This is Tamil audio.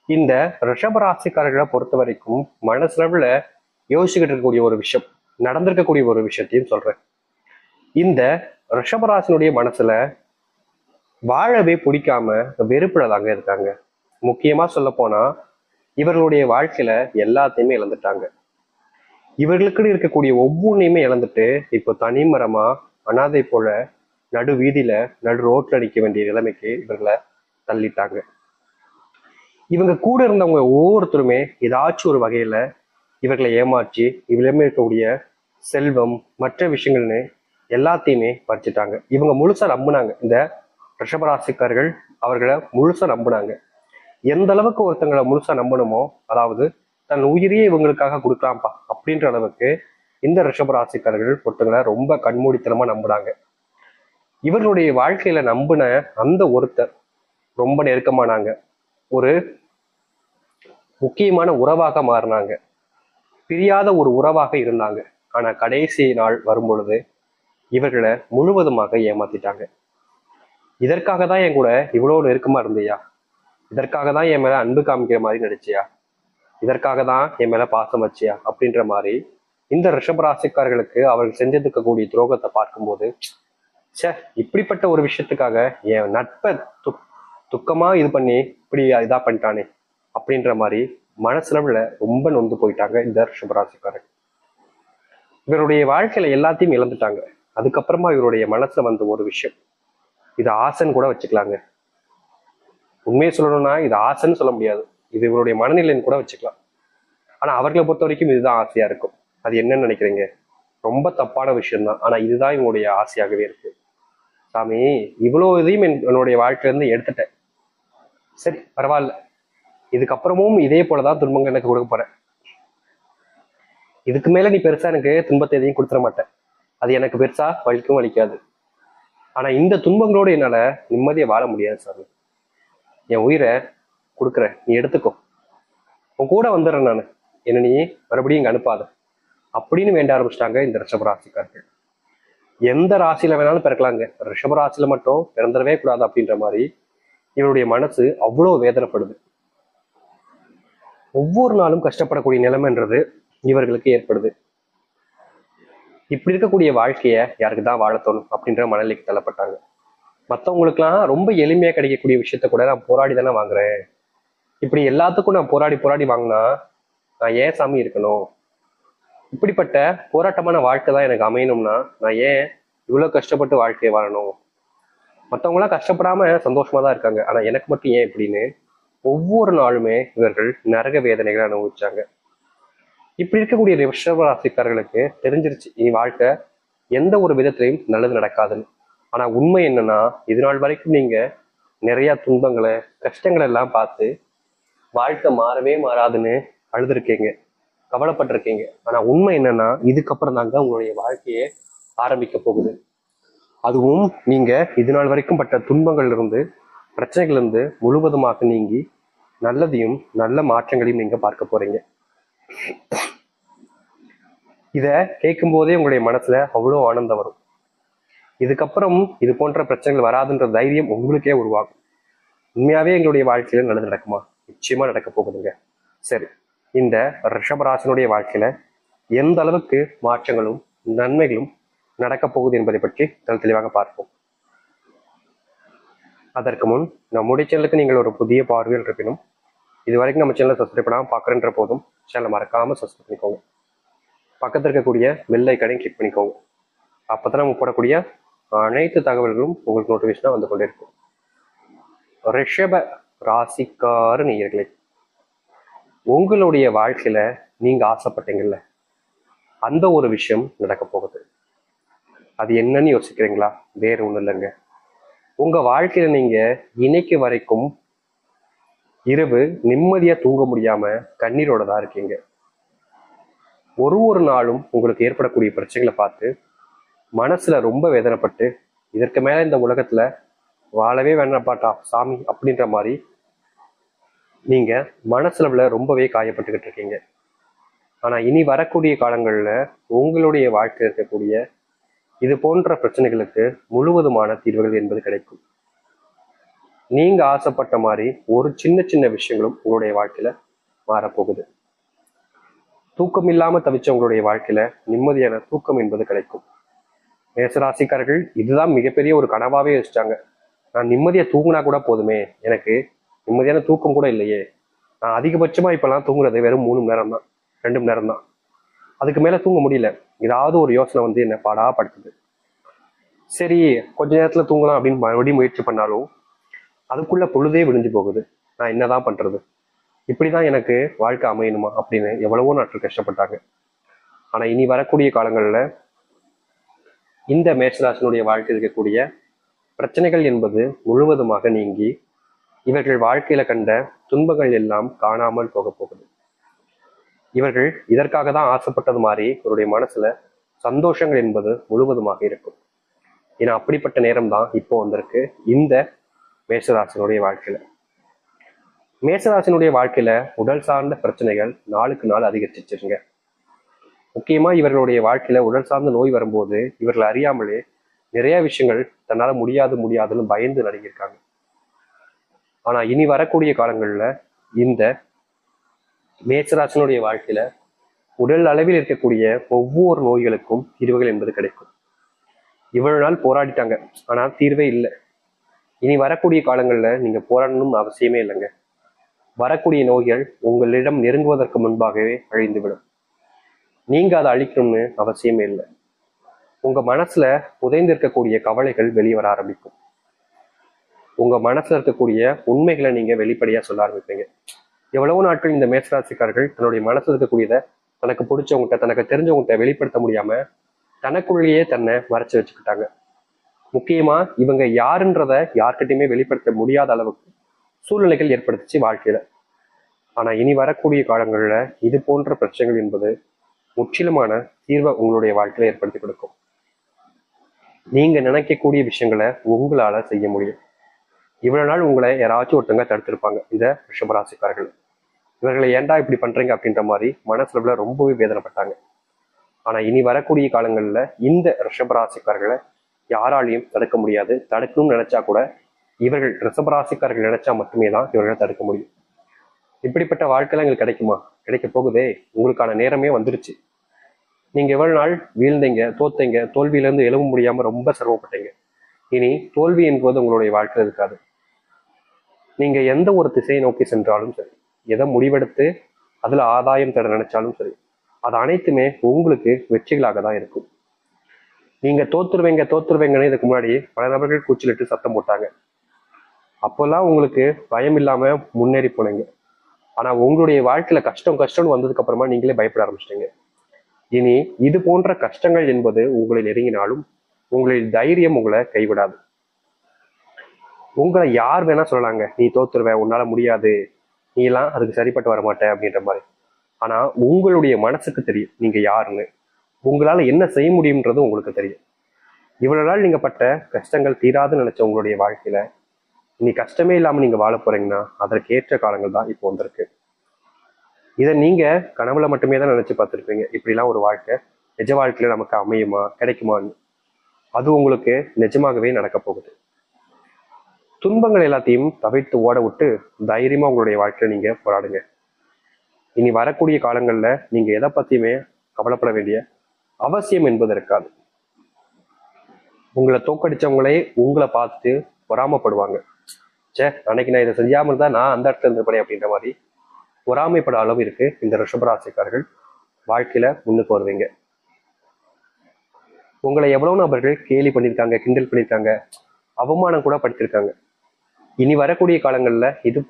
இந்த ரிஷபராசிக்காரர்களை பொறுத்த வரைக்கும் மனசுல யோசிச்சுக்கிட்டு இருக்கக்கூடிய ஒரு விஷயம், நடந்திருக்கக்கூடிய ஒரு விஷயத்தையும் சொல்றேன். இந்த ரிஷபராசினுடைய மனசுல வாழவே பிடிக்காம வெறுப்புல தாங்க இருக்காங்க. முக்கியமா சொல்ல போனா இவர்களுடைய வாழ்க்கையில எல்லாத்தையுமே இழந்துட்டாங்க. இவர்களுக்குன்னு இருக்கக்கூடிய ஒவ்வொன்றையுமே இழந்துட்டு இப்போ தனிமரமா அனாதை போல நடு வீதியில நடு ரோட்ல நிற்க வேண்டிய நிலைமைக்கு இவர்களை தள்ளிட்டாங்க. இவங்க கூட இருந்தவங்க ஒவ்வொருத்தருமே ஏதாச்சும் ஒரு வகையில இவர்களை ஏமாற்றி இவரிடமே இருக்கக்கூடிய செல்வம் மற்ற விஷயங்கள்னு எல்லாத்தையுமே பறிச்சுட்டாங்க. இவங்க முழுசா நம்பினாங்க, இந்த ரிஷபராசிக்காரர்கள் அவர்களை முழுசா நம்பினாங்க. எந்த அளவுக்கு ஒருத்தங்களை முழுசா நம்பணுமோ, அதாவது தன் உயிரியே இவங்களுக்காக கொடுக்கலாம்ப்பா அப்படின்ற அளவுக்கு இந்த ரிஷபராசிக்காரர்கள் ஒருத்தங்களை ரொம்ப கண்மூடித்தனமா நம்புனாங்க. இவர்களுடைய வாழ்க்கையில நம்பின அந்த ஒருத்தர் ரொம்ப நெருக்கமானாங்க, ஒரு முக்கியமான உறவாக மாறினாங்க, பிரியாத ஒரு உறவாக இருந்தாங்க. ஆனா கடைசி நாள் வரும் பொழுது இவர்களை முழுவதுமாக ஏமாத்திட்டாங்க. இதற்காக தான் என் கூட இவ்வளவு நெருக்கமா இருந்தியா, இதற்காக தான் என் மேல அன்பு காமிக்கிற மாதிரி நடிச்சியா, இதற்காக தான் என் மேல பாசம் வச்சியா அப்படின்ற மாதிரி இந்த ரிஷபராசிக்காரர்களுக்கு அவர்கள் செஞ்சிருக்கக்கூடிய துரோகத்தை பார்க்கும்போது, சே, இப்படிப்பட்ட ஒரு விஷயத்துக்காக என் நட்பை துக்கமா இது பண்ணி இப்படி இதா பண்ணிட்டானே அப்படின்ற மாதிரி மனசுல ரொம்ப நொந்து போயிட்டாங்க இந்த ரிஷபராசிக்காரர்கள். இவருடைய வாழ்க்கையில எல்லாத்தையும் இழந்துட்டாங்க. அதுக்கப்புறமா இவருடைய மனசுல வந்த ஒரு விஷயம், இது ஆசைன்னு கூட வச்சுக்கலாங்க. உண்மையை சொல்லணும்னா இது ஆசைன்னு சொல்ல முடியாது, இது இவருடைய மனநிலைன்னு கூட வச்சுக்கலாம். ஆனா அவர்களை பொறுத்த வரைக்கும் இதுதான் ஆசையா இருக்கும். அது என்னன்னு நினைக்கிறீங்க? ரொம்ப தப்பான விஷயம்தான். ஆனா இதுதான் இவங்களுடைய ஆசையாகவே இருக்கு. சாமி, இவ்வளவு இதையும் என்னுடைய வாழ்க்கையில இருந்து எடுத்துட்டேன், சரி பரவாயில்ல, இதுக்கப்புறமும் இதே போலதான் துன்பங்கள் எனக்கு கொடுக்க போறேன், இதுக்கு மேல நீ பெருசா எனக்கு துன்பத்தை எதையும் கொடுத்துட மாட்டேன், அது எனக்கு பெருசா வலிக்கும் வலிக்காது. ஆனா இந்த துன்பங்களோடு என்னால நிம்மதியை வாழ முடியாது சாமி, என் உயிரை கொடுக்குறேன், நீ எடுத்துக்கோ, உன் கூட வந்துடுறேன் நான், என்ன நீ மறுபடியும் இங்க அனுப்பாத அப்படின்னு வேண்ட ஆரம்பிச்சிட்டாங்க இந்த ரிஷபராசிக்காரர்கள். எந்த ராசியில வேணாலும் பிறக்கலாங்க, ரிஷபராசியில மட்டும் பிறந்துடவே கூடாது அப்படின்ற மாதிரி இவருடைய மனசு அவ்வளவு வேதனைப்படுது. ஒவ்வொரு நாளும் கஷ்டப்படக்கூடிய நிலைமைன்றது இவர்களுக்கு ஏற்படுது. இப்படி இருக்கக்கூடிய வாழ்க்கைய யாருக்கு தான் வாழ தோணும் அப்படின்ற மனநிலைக்கு தள்ளப்பட்டாங்க. மற்றவங்களுக்குலாம் ரொம்ப எளிமையா கிடைக்கக்கூடிய விஷயத்த கூட நான் போராடி தானே வாங்குறேன், இப்படி எல்லாத்துக்கும் நான் போராடி போராடி வாங்கினா நான் ஏன் சாமி இருக்கணும், இப்படிப்பட்ட போராட்டமான வாழ்க்கை தான் எனக்கு அமையணும்னா நான் ஏன் இவ்வளவு கஷ்டப்பட்டு வாழ்க்கையை வாழணும், மற்றவங்களாம் கஷ்டப்படாம சந்தோஷமா தான் இருக்காங்க, ஆனா எனக்கு மட்டும் ஏன் இப்படின்னு ஒவ்வொரு நாளுமே இவர்கள் நரக வேதனைகளை அனுபவிச்சாங்க. இப்படி இருக்கக்கூடிய ரிஷபராசிக்காரர்களுக்கு தெரிஞ்சிருச்சு இனி வாழ்க்கை எந்த ஒரு விதத்திலையும் நல்லது நடக்காதுன்னு. ஆனா உண்மை என்னன்னா, இது நாள் வரைக்கும் நீங்க நிறைய துன்பங்களை கஷ்டங்களை எல்லாம் பார்த்து வாழ்க்கை மாறவே மாறாதுன்னு அழுதுருக்கீங்க, கவலைப்பட்டிருக்கீங்க. ஆனா உண்மை என்னன்னா, இதுக்கப்புறம் தாங்க உங்களுடைய வாழ்க்கையே ஆரம்பிக்க போகுது. அதுவும் நீங்க இது நாள் வரைக்கும் பட்ட துன்பங்கள் இருந்து பிரச்சனைகள் இருந்து முழுவதுமாக நீங்கி நல்லதையும் நல்ல மாற்றங்களையும் நீங்க பார்க்க போறீங்க. இத கேட்கும் போதே உங்களுடைய மனசுல அவ்வளவு ஆனந்தம் வரும். இதுக்கப்புறம் இது போன்ற பிரச்சனைகள் வராதுன்ற தைரியம் உங்களுக்கே உருவாகும். உண்மையாவே எங்களுடைய வாழ்க்கையில நல்லது நடக்குமா? நிச்சயமா நடக்க போகுதுங்க. சரி, இந்த ரிஷபராசனுடைய வாழ்க்கையில எந்த அளவுக்கு மாற்றங்களும் நன்மைகளும் நடக்க போகுது என்பதை பற்றி தெளிவாக பார்ப்போம். அதற்கு முன் நம்முடைய சேனலுக்கு நீங்கள் ஒரு புதிய பார்வையில் இருப்பினும் இதுவரைக்கும் நம்ம சேனலை சப்ஸ்கிரைப் பண்ணாமல் பார்க்குறன்ற போதும் சேனலை மறக்காம சப்ஸ்கிரைப் பண்ணிக்கோங்க. பக்கத்தில் இருக்கக்கூடிய பெல் ஐக்கானையும் கிளிக் பண்ணிக்கோங்க. அப்பதான் நம்ம போடக்கூடிய அனைத்து தகவல்களும் உங்களுக்கு நோட்டிஃபிகேஷனாக வந்து கொண்டே இருக்கும். ரிஷப ராசிக்கார நேயர்களே, உங்களுடைய வாழ்க்கையில நீங்க ஆசைப்பட்டீங்கல்ல, அந்த ஒரு விஷயம் நடக்க போகுது. அது என்னன்னு யோசிக்கிறீங்களா? வேற ஒண்ணும் இல்லைங்க. உங்க வாழ்க்கையில நீங்க இன்னைக்கு வரைக்கும் இரவு நிம்மதியா தூங்க முடியாம கண்ணீரோட தான் இருக்கீங்க. ஒரு நாளும் உங்களுக்கு ஏற்படக்கூடிய பிரச்சனைகளை பார்த்து மனசுல ரொம்ப வேதனைப்பட்டு இதற்கு மேல இந்த உலகத்துல வாழவே வேணாப்பாட்டா சாமி அப்படின்ற மாதிரி நீங்க மனசுல ரொம்பவே காயப்பட்டுக்கிட்டு இருக்கீங்க. ஆனா இனி வரக்கூடிய காலங்கள்ல உங்களுடைய வாழ்க்கையில் இருக்கக்கூடிய இது போன்ற பிரச்சனைகளுக்கு முழுவதுமான தீர்வுகள் என்பது கிடைக்கும். நீங்க ஆசைப்பட்ட மாதிரி ஒரு சின்ன சின்ன விஷயங்களும் உங்களுடைய வாழ்க்கையில மாறப்போகுது. தூக்கம் இல்லாம தவிச்ச உங்களுடைய வாழ்க்கையில நிம்மதியான தூக்கம் என்பது கிடைக்கும். மேசராசிக்காரர்கள் இதுதான் மிகப்பெரிய ஒரு கனவாவே வச்சுட்டாங்க. நான் நிம்மதியா தூங்கினா கூட போதுமே, எனக்கு நிம்மதியான தூக்கம் கூட இல்லையே, நான் அதிகபட்சமா இப்பெல்லாம் தூங்குறது வெறும் 3 மணி நேரம் தான், 2 மணி நேரம் தான், அதுக்கு மேல தூங்க முடியல. ஏதாவது ஒரு யோசனை வந்து என்ன பாடா படுத்துது. சரி, கொஞ்ச நேரத்துல தூங்கலாம் அப்படின்னு மறுபடியும் முயற்சி பண்ணாலும் அதுக்குள்ள பொழுதே விடிஞ்சு போகுது. நான் என்னதான் பண்றது, இப்படிதான் எனக்கு வாழ்க்கை அமையணுமா அப்படின்னு எவ்வளவோ நாட்கள் கஷ்டப்பட்டாங்க. ஆனா இனி வரக்கூடிய காலங்கள்ல இந்த மேஷராசினுடைய வாழ்க்கை இருக்கக்கூடிய பிரச்சனைகள் என்பது முழுவதுமாக நீங்கி இவர்கள் வாழ்க்கையில கண்ட துன்பங்கள் எல்லாம் காணாமல் போக போகுது. இவர்கள் இதற்காக தான் ஆசைப்பட்டது மாதிரி இவருடைய மனசுல சந்தோஷங்கள் என்பது முழுவதுமாக இருக்கும். ஏன்னா அப்படிப்பட்ட நேரம் தான் இப்போ வந்திருக்கு இந்த மேஷராசினுடைய வாழ்க்கையில. மேஷராசினுடைய வாழ்க்கையில உடல் சார்ந்த பிரச்சனைகள் நாளுக்கு நாள் அதிகரிச்சிருங்க. முக்கியமா இவர்களுடைய வாழ்க்கையில உடல் சார்ந்த நோய் வரும்போது இவர்கள் அறியாமலே நிறைய விஷயங்கள் தன்னால முடியாது முடியாதுன்னு பயந்து நடுங்கியிருக்காங்க. ஆனா இனி வரக்கூடிய காலங்கள்ல இந்த மேஷராசினுடைய வாழ்க்கையில உடல் அளவில் இருக்கக்கூடிய ஒவ்வொரு நோய்களுக்கும் தீர்வுகள் என்பது கிடைக்கும். இவ்வளவு நாள் போராடிட்டாங்க, ஆனா தீர்வே இல்லை. இனி வரக்கூடிய காலங்கள்ல நீங்க போராடணும்னு அவசியமே இல்லைங்க. வரக்கூடிய நோய்கள் உங்களிடம் நெருங்குவதற்கு முன்பாகவே அழிந்துவிடும். நீங்க அதை அழிக்கணும்னு அவசியமே இல்லை. உங்க மனசுல புதைந்து இருக்கக்கூடிய கவலைகள் வெளிவர ஆரம்பிக்கும். உங்க மனசுல இருக்கக்கூடிய உண்மைகளை நீங்க வெளிப்படையா சொல்ல ஆரம்பிப்பீங்க. எவ்வளவோ நாட்கள் இந்த மேஷராசிக்காரர்கள் தன்னுடைய மனசுல இருக்கக்கூடியதை தனக்கு பிடிச்சவங்ககிட்ட தனக்கு தெரிஞ்சவங்ககிட்ட வெளிப்படுத்த முடியாம தனக்குள்ளேயே தன்னை மறைச்சு வச்சுக்கிட்டாங்க. முக்கியமா இவங்க யாருன்றத யார்கிட்டயுமே வெளிப்படுத்த முடியாத அளவுக்கு சூழ்நிலைகள் ஏற்படுத்துச்சு வாழ்க்கையில. ஆனா இனி வரக்கூடிய காலங்கள்ல இது போன்ற பிரச்சனைகள் என்பது முற்றிலுமான தீர்வை உங்களுடைய வாழ்க்கையில ஏற்படுத்தி கொடுக்கும். நீங்க நினைக்கக்கூடிய விஷயங்களை உங்களால செய்ய முடியும். இவ்வளவு நாள் உங்களை யாராச்சும் ஒருத்தங்க தடுத்திருப்பாங்க இந்த ரிஷபராசிக்காரர்கள். இவர்களை ஏன்டா இப்படி பண்றீங்க அப்படின்ற மாதிரி மனசுல ரொம்பவே வேதனைப்பட்டாங்க. ஆனா இனி வரக்கூடிய காலங்கள்ல இந்த ரிஷபராசிக்காரர்களை யாராலையும் தடுக்க முடியாது. தடுக்கணும்னு நினைச்சா கூட இவர்கள் ரிஷபராசிக்காரர்கள் நினைச்சா மட்டுமே தான் இவர்களை தடுக்க முடியும். இப்படிப்பட்ட வாழ்க்கைலாம் எங்களுக்கு கிடைக்குமா? கிடைக்க போகுதே. உங்களுக்கான நேரமே வந்துருச்சு. நீங்க எவ்வளவு நாள் வீழ்ந்தீங்க, தோத்தீங்க, தோல்வியிலிருந்து எழும்ப முடியாம ரொம்ப சிரமப்பட்டீங்க. இனி தோல்வி என்பது உங்களுடைய வாழ்க்கையில் இருக்காது. நீங்க எந்த ஒரு திசையை நோக்கி சென்றாலும் சரி, எதை முடிவெடுத்து அதுல ஆதாயம் தேட நினைச்சாலும் சரி, அது அனைத்துமே உங்களுக்கு வெற்றிகளாக தான் இருக்கும். நீங்க தோத்துருவீங்கன்னு இதுக்கு முன்னாடி பல நபர்கள் கூச்சலிட்டு சத்தம் போட்டாங்க. அப்போல்லாம் உங்களுக்கு பயம் இல்லாம முன்னேறி போனீங்க. ஆனா உங்களுடைய வாழ்க்கையில கஷ்டம்னு வந்ததுக்கு அப்புறமா நீங்களே பயப்பட ஆரம்பிச்சிட்டீங்க. இனி இது போன்ற கஷ்டங்கள் என்பது உங்களை நெருங்கினாலும் உங்களுடைய தைரியம் உங்களை கைவிடாது. உங்களை யார் வேணா சொல்லலாங்க, நீ தோத்துருவ, உன்னால முடியாது, நீ எல்லாம் அதுக்கு சரிப்பட்டு வர மாட்டே அப்படின்ற மாதிரி. ஆனா உங்களுடைய மனசுக்கு தெரியும் நீங்க யாருன்னு. உங்களால என்ன செய்ய முடியும்ன்றது உங்களுக்கு தெரியும். இவ்வளவு நாள் நீங்க பட்ட கஷ்டங்கள் தீராதுன்னு நினைச்ச உங்களுடைய வாழ்க்கையில இனி கஷ்டமே இல்லாம நீங்க வாழ போறீங்கன்னா அதற்கு ஏற்ற காலங்கள் தான் இப்போ வந்திருக்கு. இதை நீங்க கனவுல மட்டுமே தான் நினைச்சு பார்த்துருப்பீங்க. இப்படிலாம் ஒரு வாழ்க்கை நிஜ வாழ்க்கையில நமக்கு அமையுமா, கிடைக்குமான்னு. அது உங்களுக்கு நிஜமாகவே நடக்க போகுது. துன்பங்கள் எல்லாத்தையும் தவிர்த்து ஓட விட்டு தைரியமா உங்களுடைய வாழ்க்கையில நீங்க போராடுங்க. இனி வரக்கூடிய காலங்கள்ல நீங்க எதை பத்தியுமே கவலைப்பட வேண்டிய அவசியம் என்பது இருக்காது. உங்களை தோக்கடிச்சவங்களே உங்களை பார்த்து பொறாமப்படுவாங்க. சே, அன்னைக்கு நான் இதை செஞ்சாம இருந்தா நான் அந்த இடத்துல இருந்துப்பேன் அப்படின்ற மாதிரி பொறாமைப்பட அளவு இருக்கு இந்த ரிஷபராசிக்காரர்கள் வாழ்க்கையில முன்னுக்கு வருவீங்க. உங்களை எவ்வளவு நபர்கள் கேலி பண்ணியிருக்காங்க, கிண்டல் பண்ணியிருக்காங்க, அவமானம் கூட படுத்திருக்காங்க. இனி வரக்கூடிய காலங்கள்ல இது